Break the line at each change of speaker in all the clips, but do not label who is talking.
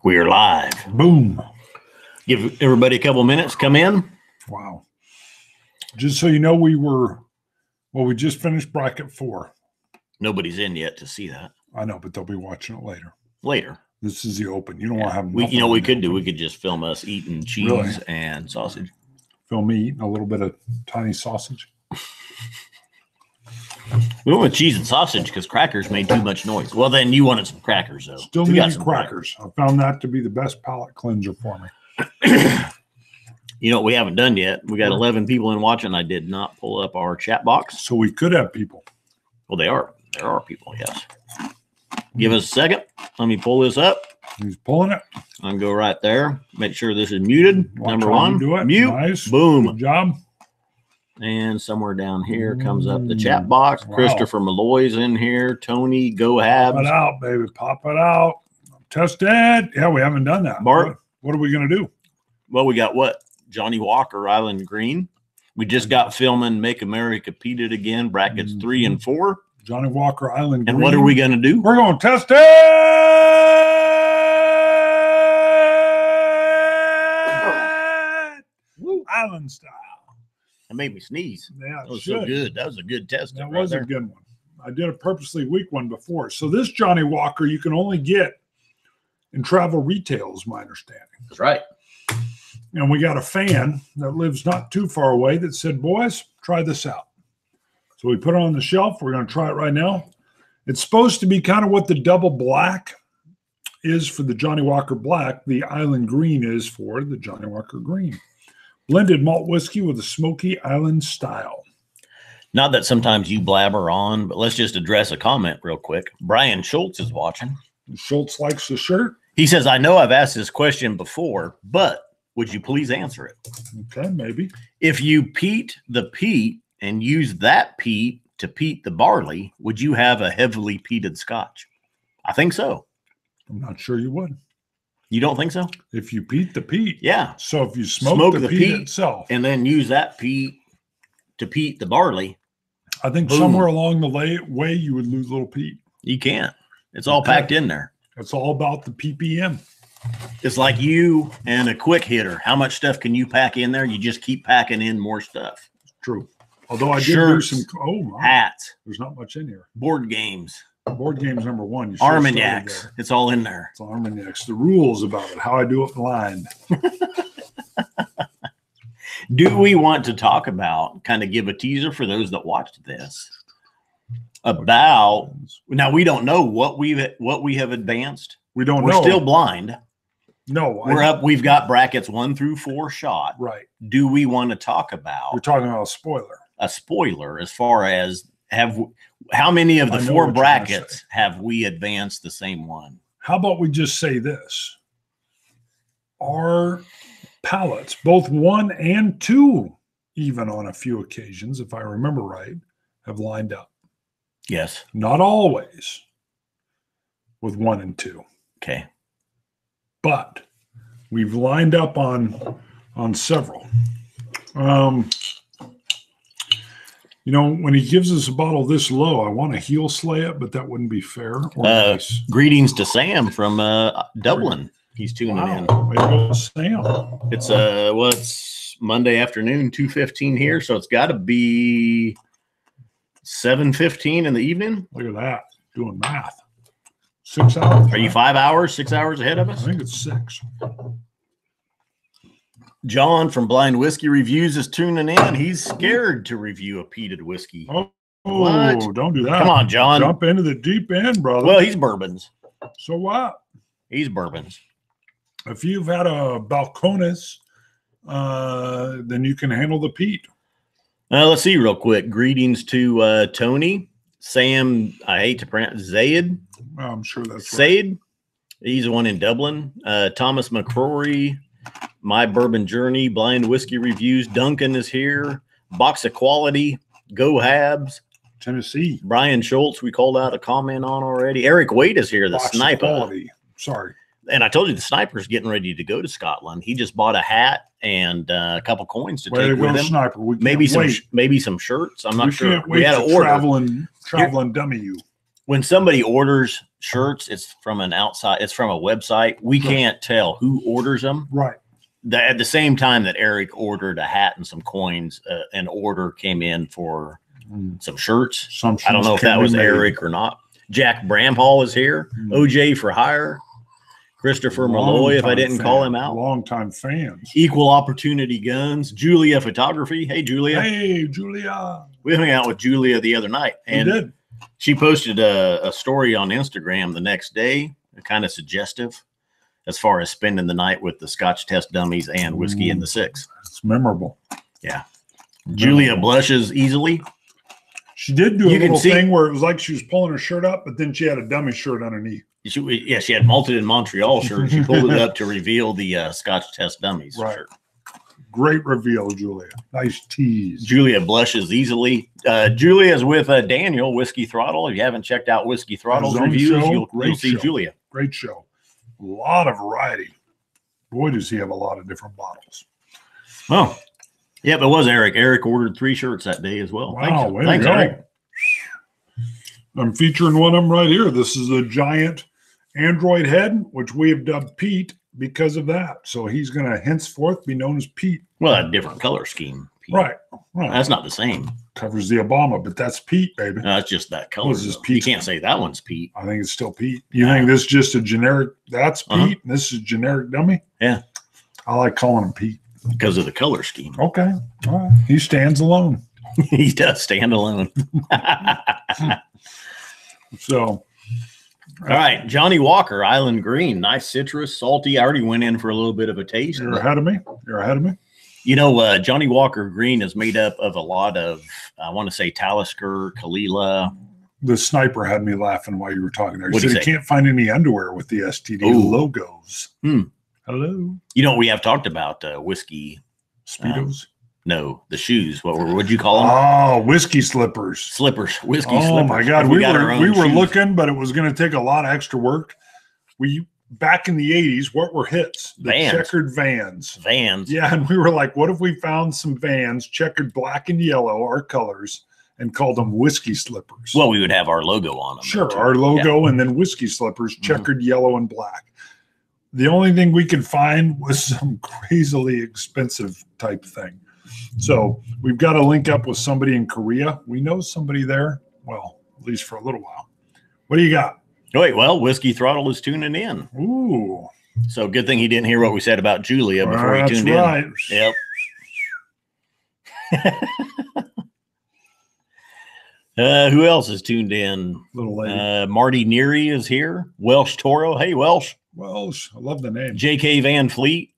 We're live.
Boom.
Give everybody a couple minutes. Come in.
Wow. Just so you know, we just finished bracket 4.
Nobody's in yet to see that.
I know, but they'll be watching it later.
Later.
This is the open. You don't want to have
we could do. We could just film us eating cheese and sausage.
Film me eating a little bit of tiny sausage.
We went with cheese and sausage because crackers made too much noise. Well, then you wanted some crackers, though.
Still need crackers. I found that to be the best palate cleanser for me.
You know what we haven't done yet? We got 11 people in watching. I did not pull up our chat box.
So we could have people.
Well, there are people, yes. Give us a second. Let me pull this up.
He's pulling it.
I'll go right there. Make sure this is muted. Number one.
Do it.
Mute.
Nice.
Boom.
Good job.
And somewhere down here comes up the chat box. Wow. Christopher Malloy's in here. Tony, go Habs.
Pop it out, baby. Pop it out. Test it. Yeah, we haven't done that.
Bart,
what are we going to do?
Well, we got what? Johnnie Walker, Island Green. We just got filming Make America Peated Again, brackets 3 and 4.
Johnnie Walker, Island Green.
And what are we going to do?
We're going to test it. Woo. Island style.
That made me sneeze.
Yeah,
that was so good. That was a good test.
That was a good one. I did a purposely weak one before. So this Johnnie Walker you can only get in travel retail, is my understanding.
That's right.
And we got a fan that lives not too far away that said, boys, try this out. So we put it on the shelf. We're going to try it right now. It's supposed to be kind of what the double black is for the Johnnie Walker Black. The Island Green is for the Johnnie Walker Green. Blended malt whiskey with a smoky island style.
Not that sometimes you blabber on, but let's just address a comment real quick. Brian Schultz is watching.
Schultz likes the shirt.
He says, I know I've asked this question before, but would you please answer it?
Okay, maybe.
If you peat the peat and use that peat to peat the barley, would you have a heavily peated Scotch? I think so.
I'm not sure you would.
You don't think so?
If you peat the peat.
Yeah.
So if you smoke the peat itself.
And then use that peat to peat the barley.
I think somewhere along the way you would lose a little peat.
You can't. It's all packed in there.
It's all about the ppm.
It's like you and a quick hitter. How much stuff can you pack in there? You just keep packing in more stuff.
True. Although I did do some
hats.
There's not much in here.
Board games.
Board games number 1.
Armagnacs. It's all in there.
It's Armagnacs. The rules about it. How I do it blind.
Do we want to talk about, kind of give a teaser for those that watched this, about, now we don't know what we have advanced.
We don't know.
We're still blind.
No.
We're up. We've got brackets 1 through 4 shot.
Right.
Do we want to talk about?
We're talking about a spoiler.
A spoiler as far as how many of the 4 brackets have we advanced the same one?
How about we just say this? Our palettes, both 1 and 2, even on a few occasions, if I remember right, have lined up.
Yes. Not
always with 1 and 2.
Okay.
But we've lined up on several. You know, when he gives us a bottle this low, I want to heel slay it, but that wouldn't be fair.
Nice. Greetings to Sam from Dublin. He's tuning in.
Sam.
It's Monday afternoon, 2:15 here, so it's got to be 7:15 in the evening.
Look at that, doing math. 6 hours.
Are you 5 hours, 6 hours ahead of us?
I think it's 6.
John from Blind Whiskey Reviews is tuning in. He's scared to review a peated whiskey.
Oh, don't do that.
Come on, John.
Jump into the deep end, brother.
Well, he's bourbons.
So what?
He's bourbons.
If you've had a Balcones, then you can handle the peat.
Let's see real quick. Greetings to Tony. Sam, I hate to pronounce Zaid.
I'm sure that's
Said. Right. He's the one in Dublin. Thomas McCrory. My Bourbon Journey, Blind Whiskey Reviews. Duncan is here. Box of Quality. Go Habs.
Tennessee.
Brian Schultz, we called out a comment on already. Eric Wade is here, the
Box
sniper.
Of Quality. Sorry.
And I told you the sniper's getting ready to go to Scotland. He just bought a hat and a couple coins to take with him.
Sniper. We
maybe some shirts. I'm not sure.
We can't wait to traveling dummy you.
when somebody orders shirts, it's from an outside, it's from a website. We can't tell who orders them.
Right.
At the same time that Eric ordered a hat and some coins, an order came in for some shirts. I don't know if that was Eric or not. Jack Bramhall is here. OJ for Hire. Christopher Malloy, if I didn't call him out.
Longtime fans.
Equal Opportunity Guns. Julia Photography. Hey, Julia.
Hey, Julia.
We hung out with Julia the other night. And
we did.
She posted a story on Instagram the next day, kind of suggestive as far as spending the night with the Scotch Test Dummies and Whiskey in the Six.
It's memorable.
Yeah. Julia blushes easily.
She did do a little thing where it was like she was pulling her shirt up, but then she had a dummy shirt underneath.
She had Malted in Montreal shirt. She pulled it up to reveal the Scotch Test Dummies shirt.
Great reveal, Julia. Nice tease.
Julia blushes easily. Julia's with Daniel, Whiskey Throttle. If you haven't checked out Whiskey Throttle's reviews, you'll see Julia.
Great show. A lot of variety. Boy, does he have a lot of different bottles.
Oh, yeah, but it was Eric. Eric ordered 3 shirts that day as well.
Wow,
Thanks, Eric.
I'm featuring one of them right here. This is a giant Android head, which we have dubbed Pete because of that. So he's going to henceforth be known as Pete.
Well, a different color scheme. Pete.
Right.
That's not the same.
Covers the Obama, but that's Pete, baby.
No, that's just that color.
This is Pete.
You can't say that one's Pete.
I think it's still Pete. You think this is just a generic, that's Pete, and this is generic dummy?
Yeah. I
like calling him Pete.
Because of the color scheme.
Okay. All right. He stands alone.
He does stand alone.
So,
all right, Johnnie Walker, Island Green, nice citrus, salty. I already went in for a little bit of a taste.
You're ahead of me.
You know, Johnnie Walker Green is made up of a lot of, I want to say, Talisker, Kalila.
The sniper had me laughing while you were talking there. He said he can't find any underwear with the STD logos. Hello.
You know, we have talked about whiskey.
Speedos?
No, the shoes. What'd you call them?
Oh, whiskey slippers.
Whiskey slippers.
Oh my God. We were looking, but it was going to take a lot of extra work. Back in the 80s, what were hits? The checkered Vans. Yeah, and we were like, what if we found some Vans, checkered black and yellow, our colors, and called them whiskey slippers?
Well, we would have our logo on them.
Sure, our logo and then whiskey slippers, checkered yellow and black. The only thing we could find was some crazily expensive type thing. So we've got to link up with somebody in Korea. We know somebody there. Well, at least for a little while. What do you got?
Wait, well, Whiskey Throttle is tuning in.
Ooh.
So good thing he didn't hear what we said about Julia before he tuned in. Yep. Who else is tuned in?
Little lady.
Marty Neary is here. Welsh Toro. Hey, Welsh.
Welsh. I love the name.
J.K. Van Fleet.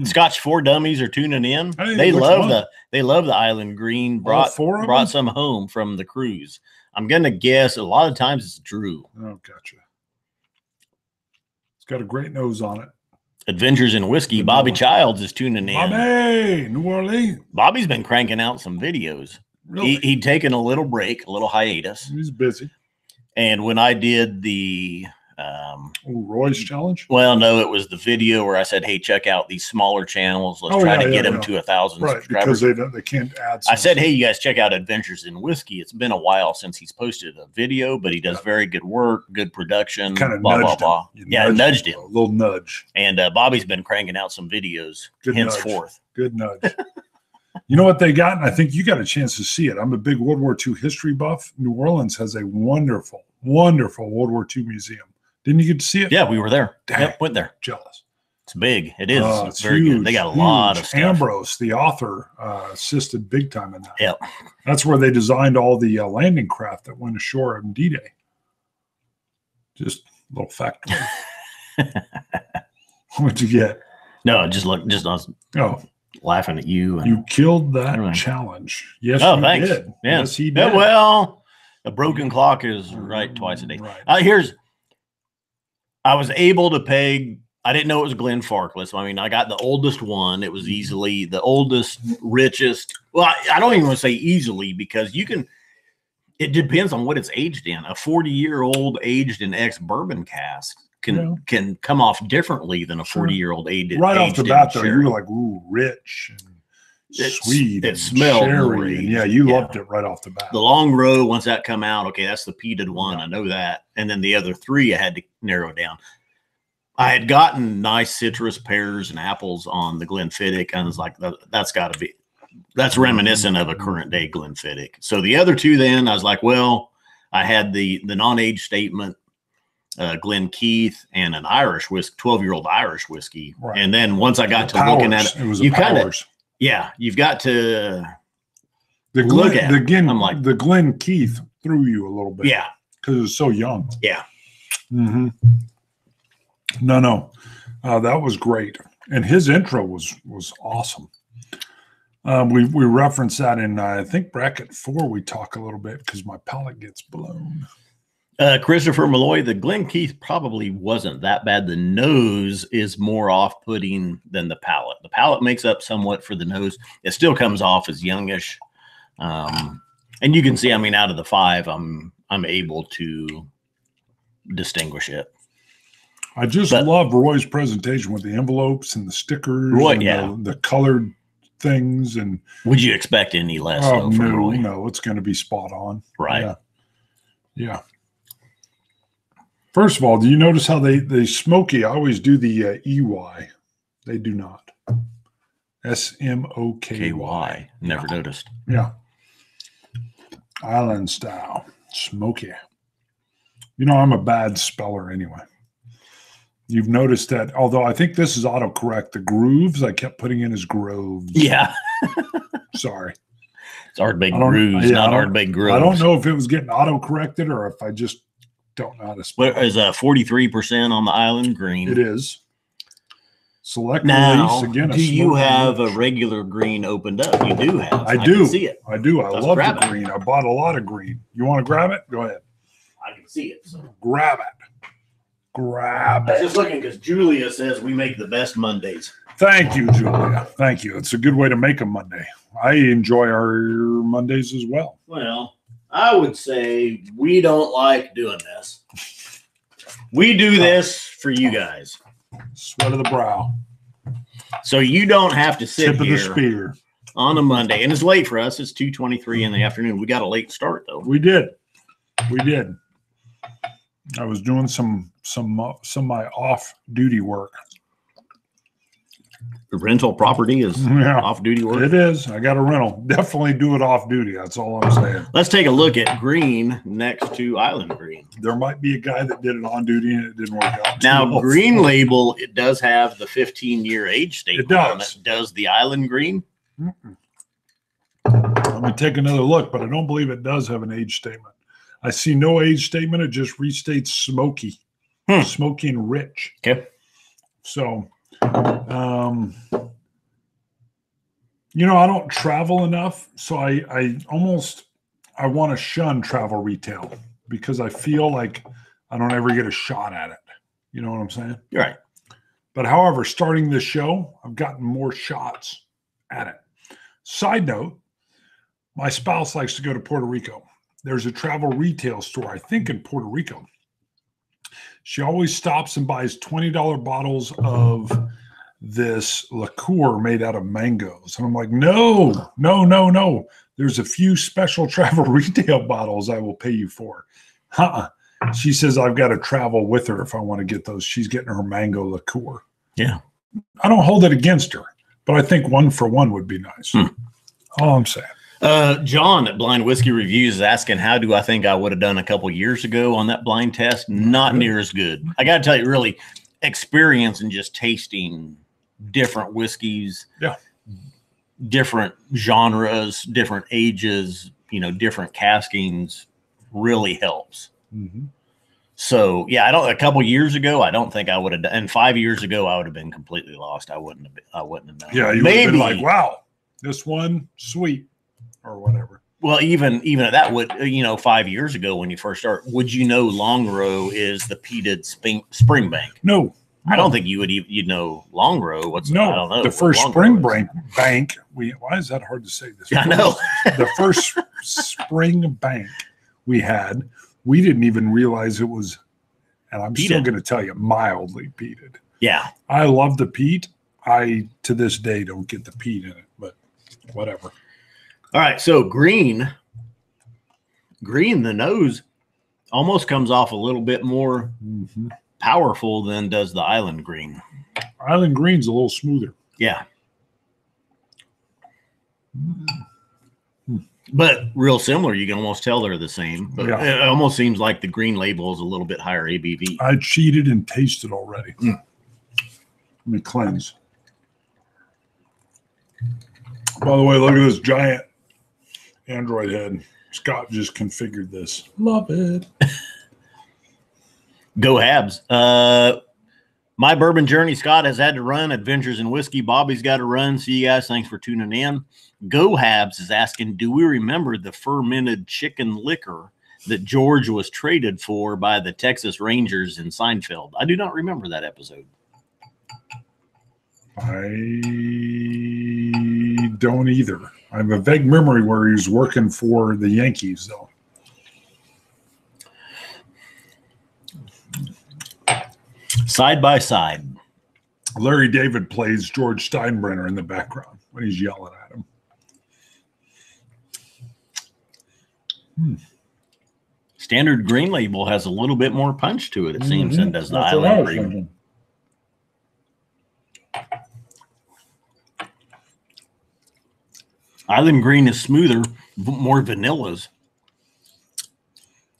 Scotch 4 Dummies are tuning in.
Hey,
they love the Island Green. Brought some home from the cruise. I'm gonna guess a lot of times it's Drew.
Oh, gotcha. It's got a great nose on it.
Adventures in Whiskey. Bobby Childs is tuning in.
Bobby, New Orleans.
Bobby's been cranking out some videos.
Really?
He'd taken a little break, a little hiatus.
He's busy.
And when I did the
Roy's challenge.
Well, no, it was the video where I said, "Hey, check out these smaller channels. Let's try to get them to 1,000 subscribers."
Because they can't add.
I said, "Hey, you guys, check out Adventures in Whiskey." It's been a while since he's posted a video, but he does very good work, good production.
Kind of
nudged him.
A little nudge.
And Bobby's been cranking out some videos henceforth.
Good nudge. You know what they got? And I think you got a chance to see it. I'm a big World War II history buff. New Orleans has a wonderful, wonderful World War II museum. Didn't you get to see it?
Yeah, we were there.
Dang.
Yep, went there.
Jealous.
It's big. It is.
It's
very
huge,
good. They got a lot of stuff.
Ambrose, the author, assisted big time in that.
Yep.
That's where they designed all the landing craft that went ashore on D-Day. Just a little factoid. What'd you get?
No, just I was laughing at you.
You killed that challenge. Yes,
you
thanks.
did.
Yeah. Yes, he did.
Yeah, well, a broken clock is right twice a day.
Right.
I was able to peg. I didn't know it was Glenn Farkless. I mean, I got the oldest one. It was easily the oldest, richest. Well, I don't even want to say easily because it depends on what it's aged in. A 40-year-old aged in ex-bourbon cask can come off differently than a 40-year-old aged.
Right off the bat, though, you were like, ooh, rich. And sweet.
It smelled
cherry.
great.
And yeah, you loved it right off the bat.
The long row, once that come out, okay, that's the peated one. I know that. And then the other three I had to narrow down. I had gotten nice citrus pears and apples on the Glenfiddich. And I was like, that's reminiscent of a current day Glenfiddich. So the other two, then I was like, well, I had the non-age statement, Glen Keith, and an Irish whiskey, 12-year-old Irish whiskey. Right. And then once I got to looking at it, you kind of, you've got to look at it. I'm like,
the Glen Keith threw you a little bit.
Yeah.
Because it was so young.
Yeah.
Mm-hmm. No. That was great. And his intro was awesome. We referenced that in, I think, bracket 4, we talk a little bit because my palate gets blown.
Christopher Malloy, the Glen Keith probably wasn't that bad. The nose is more off-putting than the palate. The palate makes up somewhat for the nose. It still comes off as youngish. And you can see, I mean, out of the 5, I'm able to distinguish it.
I just love Roy's presentation with the envelopes and the stickers.
Roy,
and the colored things. And
would you expect any less? From Roy?
No, it's going to be spot on.
Right.
Yeah. First of all, do you notice how they smoky? I always do the EY. They do not. SMOKY.
Never noticed.
Yeah. Island style. Smoky. You know, I'm a bad speller anyway. You've noticed that, although I think this is autocorrect, the grooves I kept putting in as groves.
Yeah.
Sorry.
It's Ardbeg grooves, not Ardbeg groves.
I don't know if it was getting autocorrected or if I just don't know how to spell it.
Is 43% on the Island Green?
It is. Select
now,
release again.
Do you have a regular green opened up? You do have.
I do.
Can see it.
I do. I love the green. I bought a lot of green. You want to grab it? Go ahead.
I can see it. So.
Grab it. Grab it.
I was just looking because Julia says we make the best Mondays.
Thank you, Julia. Thank you. It's a good way to make a Monday. I enjoy our Mondays as well.
Well, I would say we don't like doing this. We do this for you guys.
Sweat of the brow.
So you don't have to sit
Tip
here
of the spear
on a Monday. And it's late for us. It's 2:23 in the afternoon. We got a late start, though.
We did. I was doing some of my off-duty work.
The rental property is off-duty work?
It is. I got a rental. Definitely do it off-duty. That's all I'm saying.
Let's take a look at green next to Island Green.
There might be a guy that did it on duty and it didn't work out.
Now, Green Label, it does have the 15-year age statement.
It does.
On it. Does the Island Green?
Let me take another look, but I don't believe it does have an age statement. I see no age statement. It just restates smoky. Smoky and rich.
Okay.
So, I don't travel enough. So I want to shun travel retail because I feel like I don't ever get a shot at it. You know what I'm saying?
You're right.
But however, starting this show, I've gotten more shots at it. Side note, my spouse likes to go to Puerto Rico. There's a travel retail store, I think, in Puerto Rico. She always stops and buys $20 bottles of this liqueur made out of mangoes. And I'm like, no. There's a few special travel retail bottles I will pay you for. She says I've got to travel with her if I want to get those. She's getting her mango liqueur.
Yeah.
I don't hold it against her, but I think 1 for 1 would be nice. All I'm saying.
John at Blind Whiskey Reviews is asking, how do I think I would have done a couple years ago on that blind test? Not near as good. I got to tell you, really, experience in just tasting different whiskeys, different genres, different ages, different caskings really helps. So, a couple years ago, I don't think I would have done, and 5 years ago, I would have been completely lost. I wouldn't have known.
Yeah, you would have been like, wow, this one, sweet. Or whatever.
Well, even at that, 5 years ago when you first start, would you know Long Row is the peated Springbank?
No.
I don't think you would. You'd know Long Row. I don't know.
The first Springbank bank. Why is that hard to say?
I know.
The first Springbank we had, we didn't even realize it was, and I'm still going to tell you, mildly peated.
Yeah.
I love the peat. I to this day don't get the peat in it, but whatever.
All right, so green, the nose almost comes off a little bit more powerful than does the Island Green.
Island Green's a little smoother.
Yeah. But real similar. You can almost tell they're the same. But it almost seems like the green label is a little bit higher ABV.
I cheated and tasted already. Let me cleanse. By the way, look at this giant Android head. Scott just configured this. Love it.
Go Habs. My bourbon journey, Scott, has had to run. Adventures in Whiskey, Bobby's got to run. See you guys. Thanks for tuning in. Go Habs is asking, do we remember the fermented chicken liquor that George was traded for by the Texas Rangers in Seinfeld? I do not remember that episode.
I don't either. I have a vague memory where he was working for the Yankees, though.
Side by side.
Larry David plays George Steinbrenner in the background when he's yelling at him.
Standard green label has a little bit more punch to it, it seems, than does the Island Green. Island Green is smoother, more vanillas.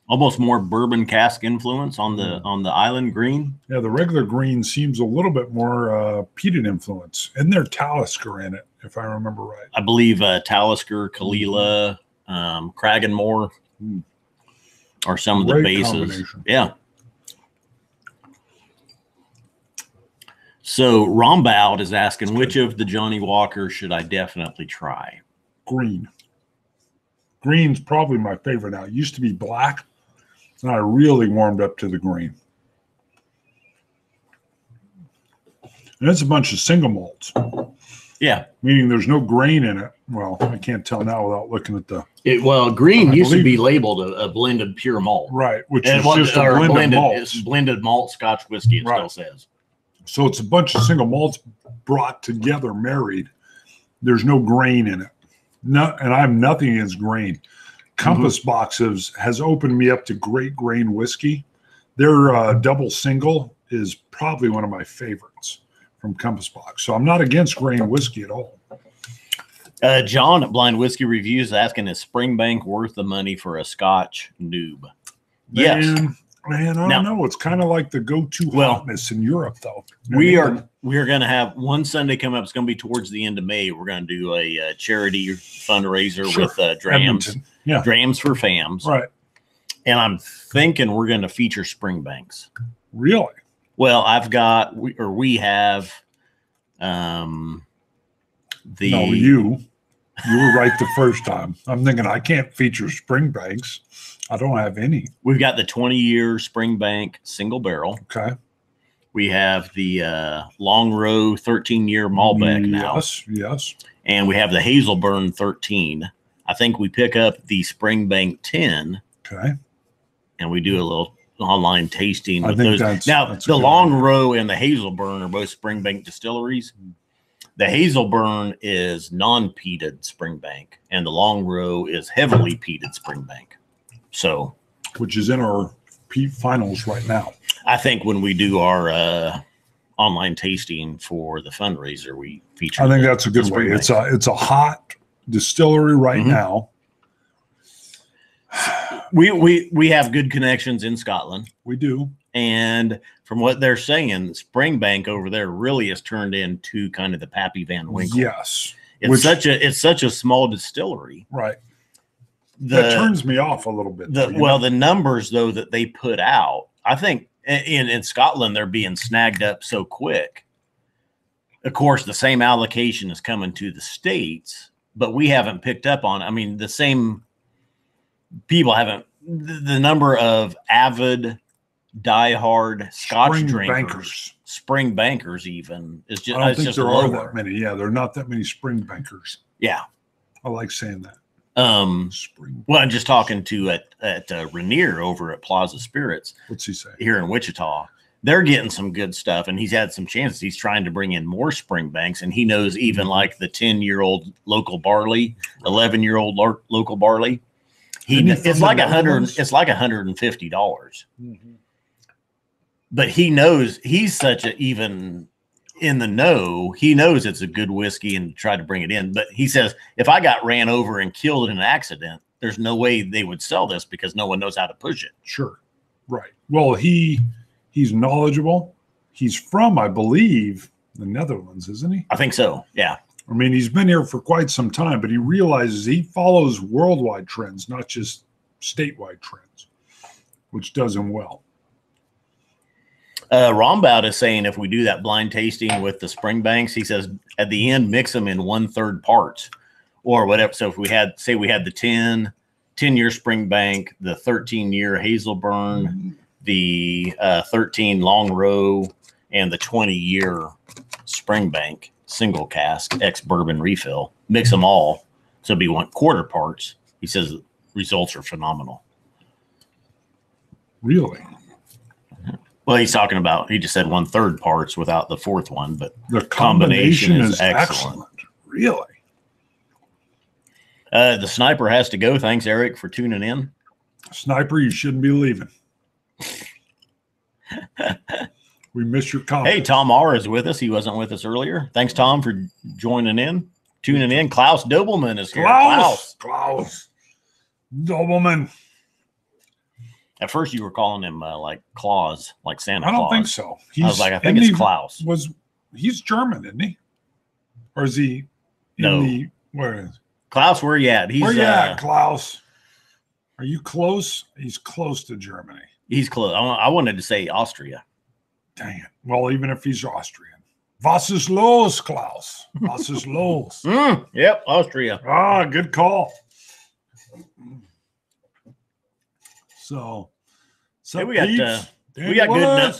Almost more bourbon cask influence on the Island Green.
Yeah, the regular green seems a little bit more peated influence. Isn't there Talisker in it, if I remember right?
I believe Talisker, Kalila, Cragganmore are some of the bases. Yeah. So Rombout is asking, which of the Johnnie Walker should I definitely try?
Green. Green's probably my favorite now. It used to be black. And I really warmed up to the green. And it's a bunch of single malts.
Yeah.
Meaning there's no grain in it. Well, I can't tell now without looking at the...
green used to be labeled a blended pure malt.
Right, which is just a blended malt.
It's blended malt Scotch whiskey, it still says.
So it's a bunch of single malts brought together, married. There's no grain in it. No, and I have nothing against grain. Compass Boxes has opened me up to great grain whiskey. Their double single is probably one of my favorites from Compass Box. So I'm not against grain whiskey at all.
John at Blind Whiskey Reviews is asking, is Springbank worth the money for a Scotch noob? Yes.
Man, I don't know. It's kind of like the go-to hotness in Europe, though.
We are going to have one Sunday coming up. It's going to be towards the end of May. We're going to do a charity fundraiser with drams. Yeah. Drams for Fams.
Right.
And I'm thinking we're going to feature Springbanks.
Really?
Well, we have
No, you were right the first time. I'm thinking I can't feature Springbanks. I don't have any.
We've got the 20-year Springbank single barrel.
Okay.
We have the Long Row 13-year Malbec now.
Yes.
And we have the Hazelburn 13. I think we pick up the Springbank 10.
Okay.
And we do a little online tasting with
those.
Now, the Long Row and the Hazelburn are both Springbank distilleries. The Hazelburn is non-peated Springbank, and the Long Row is heavily peated Springbank. So,
which is in our finals right now.
I think when we do our online tasting for the fundraiser, we feature.
I think that's a good way. It's a hot distillery right now.
We have good connections in Scotland.
We do.
And from what they're saying, Springbank over there really has turned into kind of the Pappy Van Winkle.
Yes.
It's such a small distillery.
Right. That turns me off a little bit.
The numbers, though, that they put out, I think in Scotland, they're being snagged up so quick. Of course, the same allocation is coming to the States, but we haven't picked up on, I mean, the same people haven't, the number of avid, diehard Scotch drinkers, Springbankers even, is just,
I don't think
just
there
lower.
are that many. Yeah, there are not that many Springbankers.
Yeah.
I like saying that.
Well, I'm just talking to at Rainier over at Plaza Spirits.
What's he say?
Here in Wichita. they're getting some good stuff, and he's had some chances. He's trying to bring in more Springbanks, and he knows even like the 10-year-old local barley, 11-year-old local barley. It's like $150.
Mm-hmm.
But he knows he's such a even in the know. He knows it's a good whiskey and tried to bring it in. But he says, if I got ran over and killed in an accident, there's no way they would sell this because no one knows how to push it.
Sure. Right. Well, he's knowledgeable. He's from, I believe, the Netherlands, isn't he?
I think so. Yeah.
I mean, he's been here for quite some time, but he realizes he follows worldwide trends, not just statewide trends, which does him well.
Rombout is saying if we do that blind tasting with the Springbanks, he says at the end, mix them in 1/3 parts or whatever. So if we had the 10-year Springbank, the 13-year Hazelburn, the 13 Long Row, and the 20-year Springbank single cask ex-bourbon refill, mix them all. So it'd be 1/4 parts. He says results are phenomenal.
Really?
Well, he's talking about, he just said 1/3 parts without the fourth one, but
the combination is excellent. Really?
The sniper has to go. Thanks, Eric, for tuning in.
Sniper, you shouldn't be leaving. We miss your comments.
Hey, Tom R is with us. He wasn't with us earlier. Thanks, Tom, for joining in, tuning in. Klaus Dobelman is here.
Klaus Dobelman.
At first, you were calling him like Claus, like Santa Claus.
I don't think so.
I was like, I think it's Klaus.
He's German, isn't he? Or is he?
No.
Where is
Klaus? Where you at?
Where you at, Klaus? Are you close? He's close to Germany.
He's close. I wanted to say Austria.
Dang it. Well, even if he's Austrian. Was ist los, Klaus? Was ist los?
Yep, Austria.
Ah, good call. So
hey, we got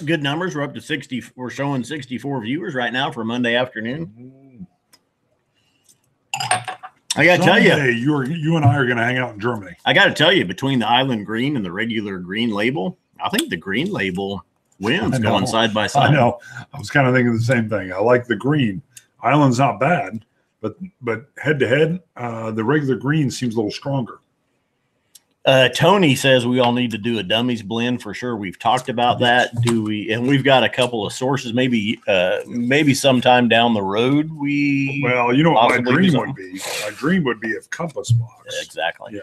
good numbers. We're up to 60. We're showing 64 viewers right now for Monday afternoon. I got to tell you,
you and I are going to hang out in Germany.
I got to tell you, between the Island Green and the regular green label, I think the green label wins going side by side.
I know. I was kind of thinking the same thing. I like the green. Island's not bad, but head to head, the regular green seems a little stronger.
Tony says we all need to do a Dummies blend for sure. We've talked about that. Do we? And we've got a couple of sources. Maybe sometime down the road
Well, you know what my dream would be? My dream would be of Compass Box.
Yeah, exactly.
Yeah,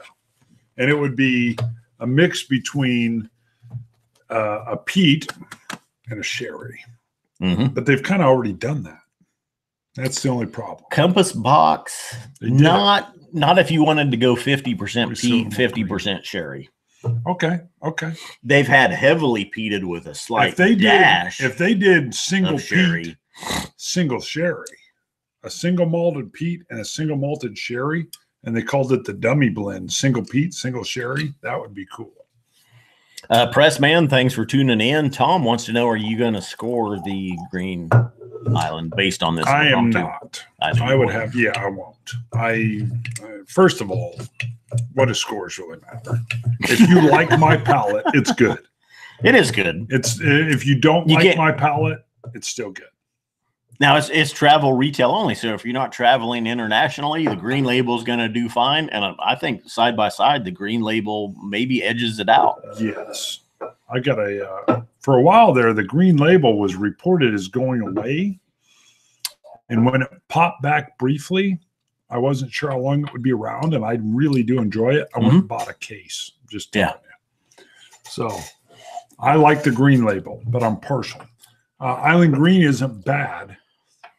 and it would be a mix between a peat and a sherry.
Mm-hmm.
But they've kind of already done that. That's the only problem.
Compass Box, not if you wanted to go 50% peat, 50% sherry.
Okay.
They've had heavily peated with a slight dash.
If they did single
sherry,
peat, single sherry, a single malted peat and a single malted sherry, and they called it the dummy blend, single peat, single sherry, that would be cool.
Pressman, thanks for tuning in. Tom wants to know, are you going to score the Green Island based on this?
I am not. I would have. Yeah, I won't. First of all, what does scores really matter? If you like my palate, it's good.
It is good.
It's if you don't like my palate, it's still good.
Now it's travel retail only. So if you're not traveling internationally, the green label is going to do fine. And I think side by side, the green label maybe edges it out.
Yes. I got for a while there, the green label was reported as going away. And when it popped back briefly, I wasn't sure how long it would be around. And I really do enjoy it. I went and bought a case. Just telling you. So I like the green label, but I'm partial. Island Green isn't bad.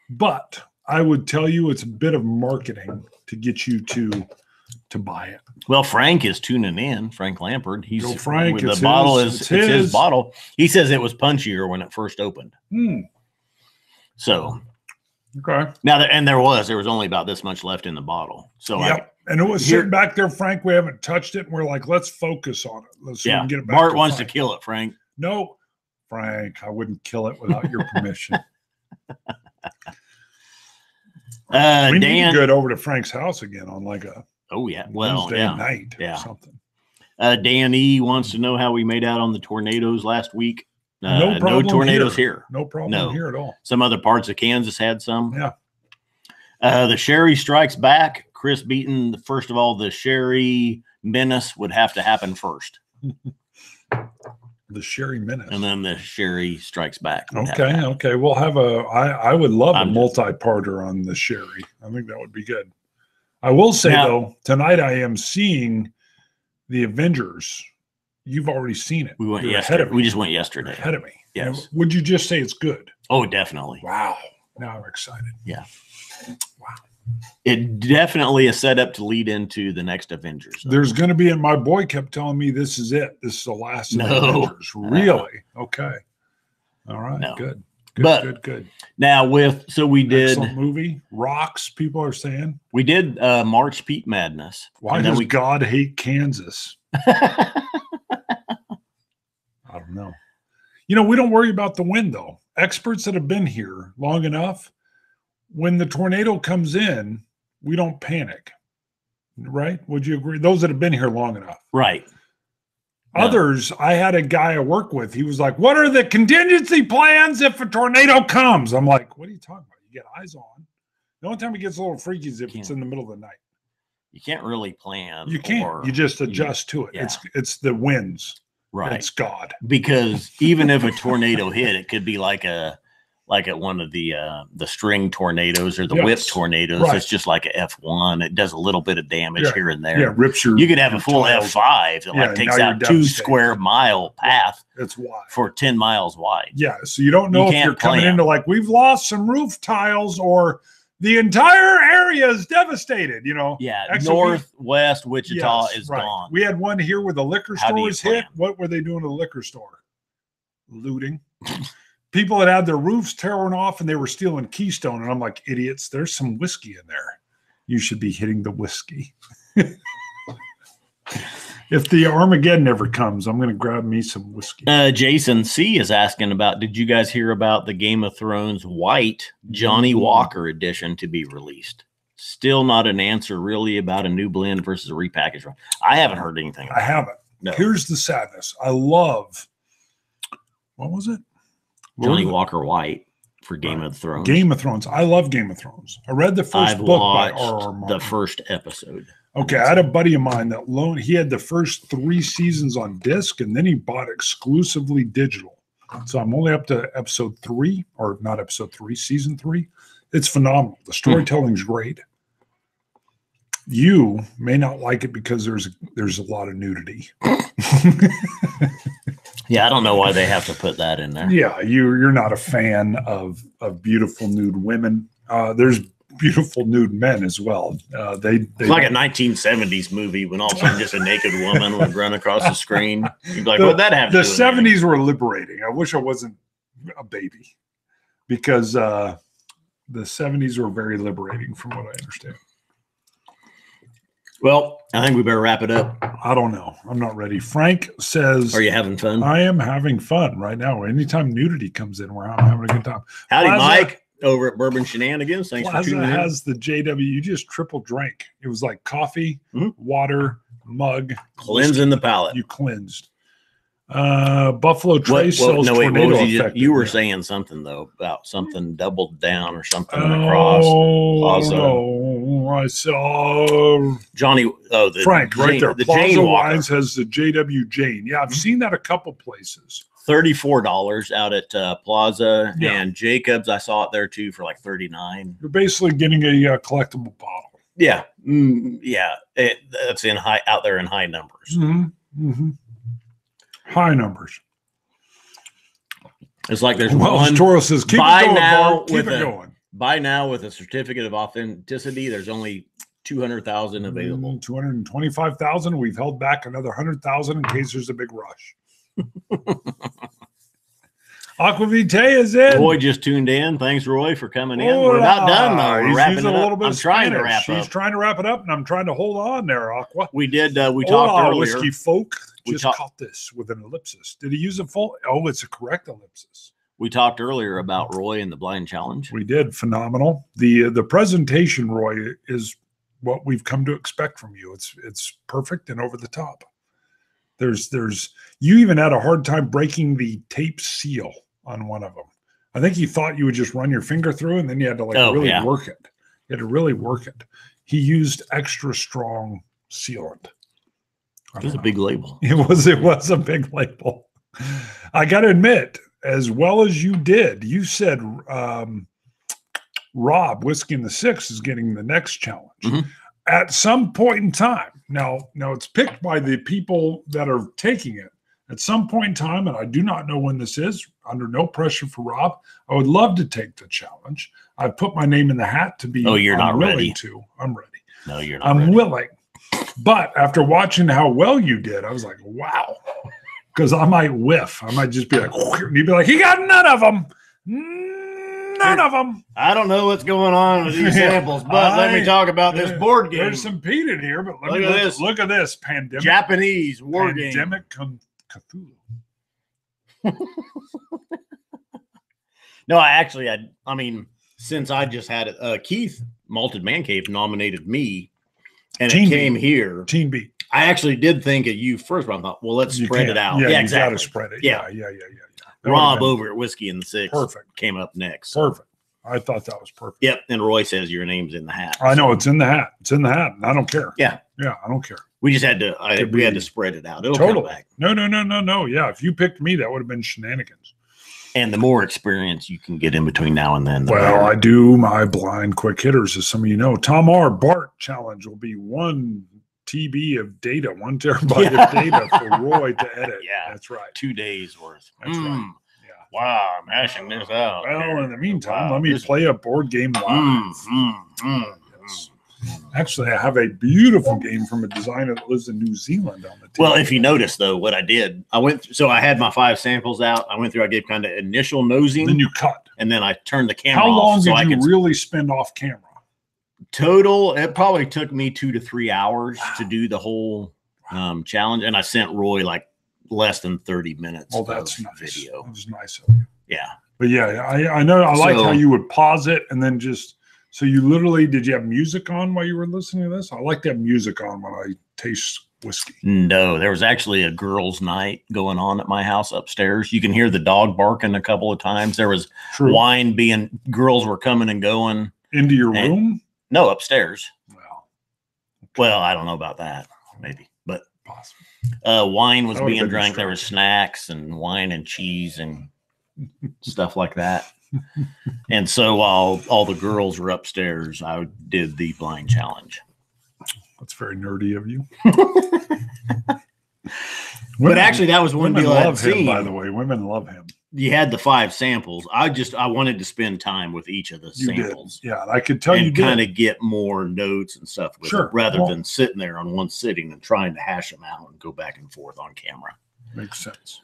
But I would tell you it's a bit of marketing to get you to buy it.
Well, Frank is tuning in. Frank Lampard.
Frank.
The bottle is his bottle. He says it was punchier when it first opened. So
okay.
Now there was only about this much left in the bottle. So
and it was sitting back there, Frank. We haven't touched it, and we're like, let's focus on it. Let's get it back.
Bart wants to kill it, Frank.
No, Frank, I wouldn't kill it without your permission. We need to go over to Frank's house again on like a Wednesday night or something.
Dan E wants to know how we made out on the tornadoes last week.
No problem.
No tornadoes here.
No problem here at all.
Some other parts of Kansas had some.
Yeah.
The Sherry strikes back. Chris Beaton, first of all, the Sherry Menace would have to happen first.
The Sherry Menace.
And then the Sherry strikes back.
Okay. We'll have I would love a multi-parter on the Sherry. I think that would be good. I will say, though, tonight I am seeing the Avengers. You've already seen it.
We went yesterday. We just went yesterday.
Ahead of me.
Yes.
Would you just say it's good?
Oh, definitely.
Wow. Now I'm excited.
Yeah.
Wow.
It definitely is set up to lead into the next Avengers.
There's going to be, and my boy kept telling me this is it. This is the last of the Avengers. Really? Okay. All right. No. Good. Good.
Now we did
excellent movie. Rocks, people are saying.
We did March Peat Madness.
Why does God hate Kansas? I don't know. We don't worry about the wind, though. Experts that have been here long enough, when the tornado comes in, we don't panic. Right? Would you agree? Those that have been here long enough.
Right.
Others, I had a guy I work with. He was like, what are the contingency plans if a tornado comes? I'm like, what are you talking about? You get eyes on. The only time it gets a little freaky is if it's in the middle of the night.
You can't really plan.
You can't. You just adjust to it. Yeah. It's the winds.
Right.
It's God.
Because even if a tornado hit, it could be like at one of the string tornadoes or the whip tornadoes. Right. It's just like a F1. It does a little bit of damage here and there.
Yeah, rips your.
You could have a full F5 that takes out 2 square mile path.
It's wide
for 10 miles wide.
Yeah, so you don't know if you're coming into we've lost some roof tiles or the entire area is devastated.
Yeah, northwest Wichita is gone.
We had one here where the liquor store was hit. What were they doing to the liquor store? Looting. People that had their roofs torn off and they were stealing Keystone. And I'm like, idiots, there's some whiskey in there. You should be hitting the whiskey. If the Armageddon ever comes, I'm going to grab me some whiskey.
Jason C. is asking about, did you guys hear about the Game of Thrones White Johnnie Walker edition to be released? Still not an answer really about a new blend versus a repackaged one. I haven't heard anything.
I haven't. No. Here's the sadness. I love, what was it?
Johnnie Walker White for Game of Thrones.
Game of Thrones. I love Game of Thrones. I read the first book by R.R. Martin.
The first episode.
Okay, I had a buddy of mine that he had the first 3 seasons on disc, and then he bought exclusively digital. So I'm only up to episode 3, or not episode 3, season 3. It's phenomenal. The storytelling's great. You may not like it because there's a lot of nudity.
Yeah, I don't know why they have to put that in there.
Yeah, you're not a fan of beautiful nude women. There's beautiful nude men as well. It's like
a 1970s movie when all of a sudden just a naked woman would run across the screen. You'd be like, what'd that have to do with
The 70s were liberating. I wish I wasn't a baby because the 70s were very liberating from what I understand.
Well, I think we better wrap it up.
I don't know. I'm not ready. Frank says,
are you having fun?
I am having fun right now. Anytime nudity comes in, I'm having a good time.
Howdy, Mike, over at Bourbon Shenanigans. Thanks for tuning in.
Has the JW. You just triple drank. It was like coffee, water, mug.
Cleansing the palate.
You cleansed. Buffalo Trace sells tornado effect.
You were saying something though about something doubled down or something across Plaza.
No, I saw
Johnnie. Oh,
Frank right there. The Plaza Jane Wines has the JW Jane. Yeah, I've seen that a couple places.
$34 out at Plaza and Jacobs. I saw it there too for like $39.
You're basically getting a collectible bottle.
Yeah, that's out there in high numbers.
Mm-hmm. Mm-hmm. High numbers.
It's like there's one.
Toro says, keep it going, Bart. Keep it going.
Buy now with a certificate of authenticity. There's only 200,000 available.
225,000. We've held back another 100,000 in case there's a big rush. Aquavite is in.
Roy just tuned in. Thanks, Roy, for coming in. We're about done, though. We're wrapping it up. I'm trying to wrap up.
She's trying to wrap it up, and I'm trying to hold on there, Aqua.
We did. We talked earlier.
Whiskey folk just caught this with an ellipsis. Did he use a full? Oh, it's a correct ellipsis.
We talked earlier about Roy and the blind challenge.
We did. Phenomenal. The presentation, Roy, is what we've come to expect from you. It's perfect and over the top. You even had a hard time breaking the tape seal on one of them. I think you thought you would just run your finger through, and then you had to work it. You had to really work it. He used extra strong sealant.
It was a big label.
It was a big label. I got to admit, as well as you did, you said Rob, Whiskey in the Six, is getting the next challenge.
Mm-hmm.
At some point in time, now it's picked by the people that are taking it. At some point in time, and I do not know when this is, under no pressure for Rob, I would love to take the challenge. I've put my name in the hat to be.
Oh, you're not ready.
I'm ready.
No, you're not.
I'm willing. But after watching how well you did, I was like, wow. Because I might whiff. I might just be like, and you'd be like, he got none of them. None of them.
I don't know what's going on with these samples, but let me talk about this board game.
There's some Pete in here, but look at this. Pandemic.
Japanese war game.
Pandemic Cthulhu.
No, I mean, since I just had it, Keith Malted Man Cave nominated me, and it came here.
Team B.
I actually did think of you first, but I thought, well, let's spread it out.
Yeah,
exactly.
You got to spread it.
Yeah. Rob over at Whiskey in the Six.
Perfect.
Came up next.
Perfect. I thought that was perfect.
Yep. And Roy says your name's in the hat.
I know it's in the hat. It's in the hat. I don't care.
Yeah.
Yeah, I don't care.
We just had to. We had to spread it out. It'll come back.
No. Yeah, if you picked me, that would have been shenanigans.
And the more experience you can get in between now and then.
Well, I do my blind quick hitters, as some of you know. Tom R. Bart challenge will be 1 TB of data, 1 terabyte of data for Roy to edit.
Yeah,
that's right.
2 days worth.
That's right. Yeah.
Wow, I'm hashing this out.
Well, in the meantime, let me play a board game live. Yes. Actually, I have a beautiful game from a designer that lives in New Zealand on the team.
Well, if you notice, though, what I did, I had my 5 samples out. I went through, I gave kind of initial nosing.
Then you cut.
And then I turned the camera
off. How long
did
you really spend off camera?
Total, it probably took me 2 to 3 hours to do the whole challenge. And I sent Roy like less than 30 minutes.
Oh, that's nice.
Video.
That was nice of you.
Yeah.
But yeah, I know. I like how you would pause it and then just. So you literally, did you have music on while you were listening to this? I like to have music on when I taste whiskey.
No, there was actually a girls' night going on at my house upstairs. You can hear the dog barking a couple of times. There was wine girls were coming and going.
Into your room?
No, upstairs. Well, I don't know about that. Maybe, but possible. Wine was being drank. There was snacks and wine and cheese and stuff like that. And so while all the girls were upstairs, I did the blind challenge.
That's very nerdy of you.
But actually, that was one deal I had seen.
By the way, women love him.
You had the 5 samples. I wanted to spend time with each of the samples.
Yeah, I could tell you
kind of get more notes and stuff with it, rather than sitting there on one sitting and trying to hash them out and go back and forth on camera.
Makes sense.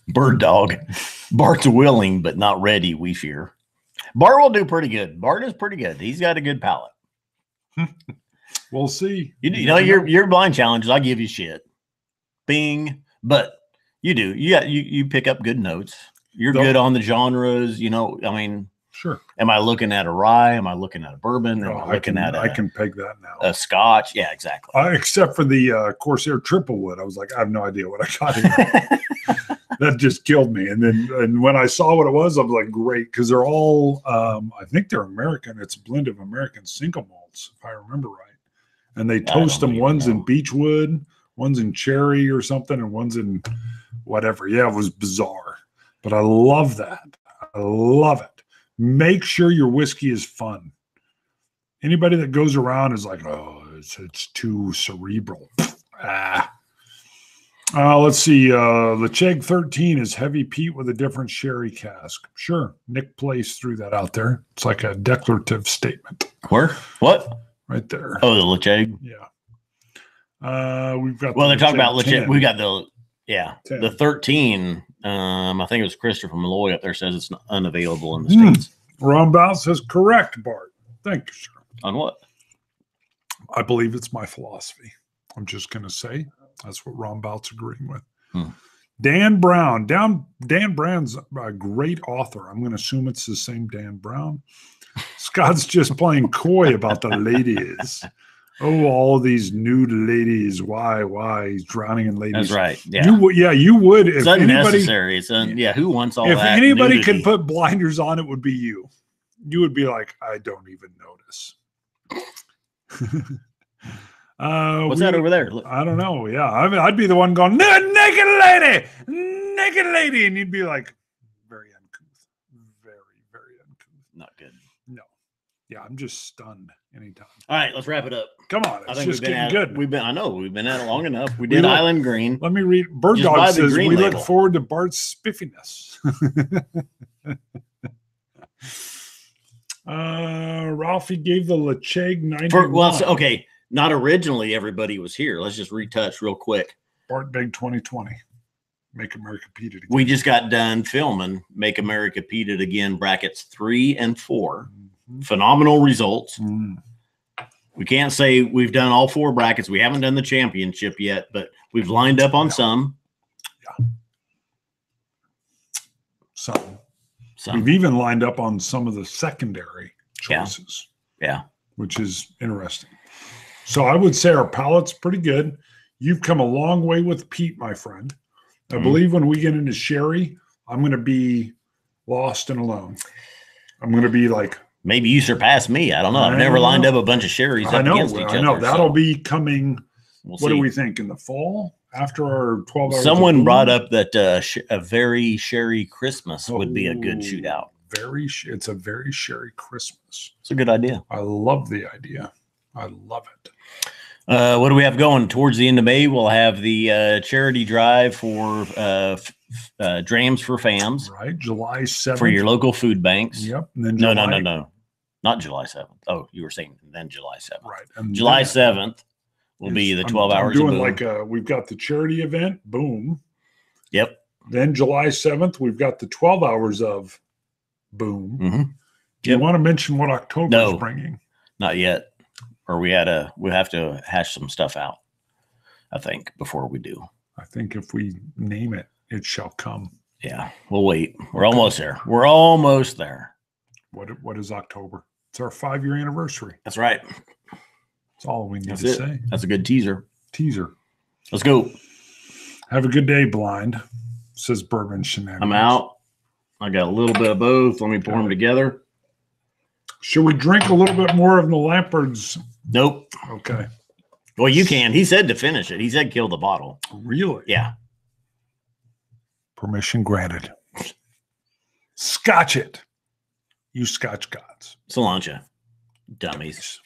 Bird dog. Bart's willing but not ready, we fear. Bart will do pretty good. Bart is pretty good. He's got a good palate.
We'll see.
You know your blind challenges, I give you shit. Bing. But you do. You pick up good notes. You're good on the genres, I mean.
Sure.
Am I looking at a rye? Am I looking at a bourbon?
I can peg that now.
A Scotch? Yeah, exactly.
Except for the Corsair Triple Wood. I was like, I have no idea what I got here. That just killed me. And when I saw what it was, I was like, great. Because they're all, I think they're American. It's a blend of American single malts, if I remember right. And they toast them. One's in beechwood, one's in cherry or something, and one's in whatever. Yeah, it was bizarre. But I love that. I love it. Make sure your whiskey is fun. Anybody that goes around is like, oh, it's too cerebral. Let's see. Lecheg 13 is Heavy Pete with a different sherry cask. Sure. Nick Place threw that out there. It's like a declarative statement.
Where? What?
Right there.
Oh, the Lecheg?
Yeah. We've got.
Well, they're talking about Lecheg. We got the 10. The 13. I think it was Christopher Malloy up there says it's unavailable in the States.
Ron Bow says correct, Bart. Thank you, sir.
On what?
I believe it's my philosophy. I'm just going to say that's what Ron Bout's agreeing with. Dan Brown. Dan Brown's a great author. I'm going to assume it's the same Dan Brown. Scott's just playing coy about the ladies. Oh, all these nude ladies. Why? He's drowning in ladies.
That's right. Yeah.
You would.
It's
If anybody,
unnecessary. Who wants all
if
that?
If anybody
nudity?
could put blinders on, it would be you. You would be like, I don't even notice.
What's that over there? Look.
I don't know. Yeah, I'd be the one going, naked lady, and you'd be like, very uncouth, very uncouth.
Not good.
No. Yeah, I'm just stunned anytime.
All right, let's wrap it up.
Come on, it's just getting good.
I know we've been at it long enough. We did Island Green.
Let me read. Bird
Just
Dog says we
label.
look forward to Bart's spiffiness. Ralphie gave the Lecheg 91.
Okay, not originally everybody was here. Let's just retouch real quick.
Bart Big 2020. Make America Pete it again.
We just got done filming Make America Pete it again, brackets 3 and 4. Mm-hmm. Phenomenal results. Mm. We can't say we've done all 4 brackets. We haven't done the championship yet, but we've lined up on some.
Yeah. Some. We've even lined up on some of the secondary choices.
Yeah.
Which is interesting. So I would say our palate's pretty good. You've come a long way with Pete, my friend. I believe when we get into sherry, I'm going to be lost and alone. I'm going to be like...
Maybe you surpass me. I don't know. I've never lined up a bunch of sherries up against each other.
I know. That'll be coming... What do we think? In the fall? After our 12 hours?
Someone brought up that a very sherry Christmas would be a good shootout.
It's a very sherry Christmas.
It's a good idea.
I love the idea. I love it.
What do we have going? Towards the end of May, we'll have the charity drive for Drams for Fams.
Right, July 7th.
For your local food banks.
Yep. And then
No. Not July 7th. Oh, you were saying then July 7th.
Right. And
July 7th will be the 12 hours
doing
of boom.
Like we've got the charity event, boom.
Yep.
Then July 7th, we've got the 12 hours of boom.
Mm-hmm.
Do you want to mention what October is bringing?
Not yet. Or we have to hash some stuff out, I think, before we do.
I think if we name it, it shall come.
Yeah, we'll wait. We're almost there. We're almost there.
What is October? It's our 5-year anniversary.
That's right.
That's all we need to say.
That's a good teaser. Let's go.
Have a good day, blind, says Bourbon Shenanigans.
I'm out. I got a little bit of both. Let me pour them together.
Should we drink a little bit more of the Lampert's?
Nope.
Okay.
Well, you can. He said to finish it. He said kill the bottle.
Really?
Yeah.
Permission granted. Scotch it. You Scotch gods.
Cilantro. Dummies.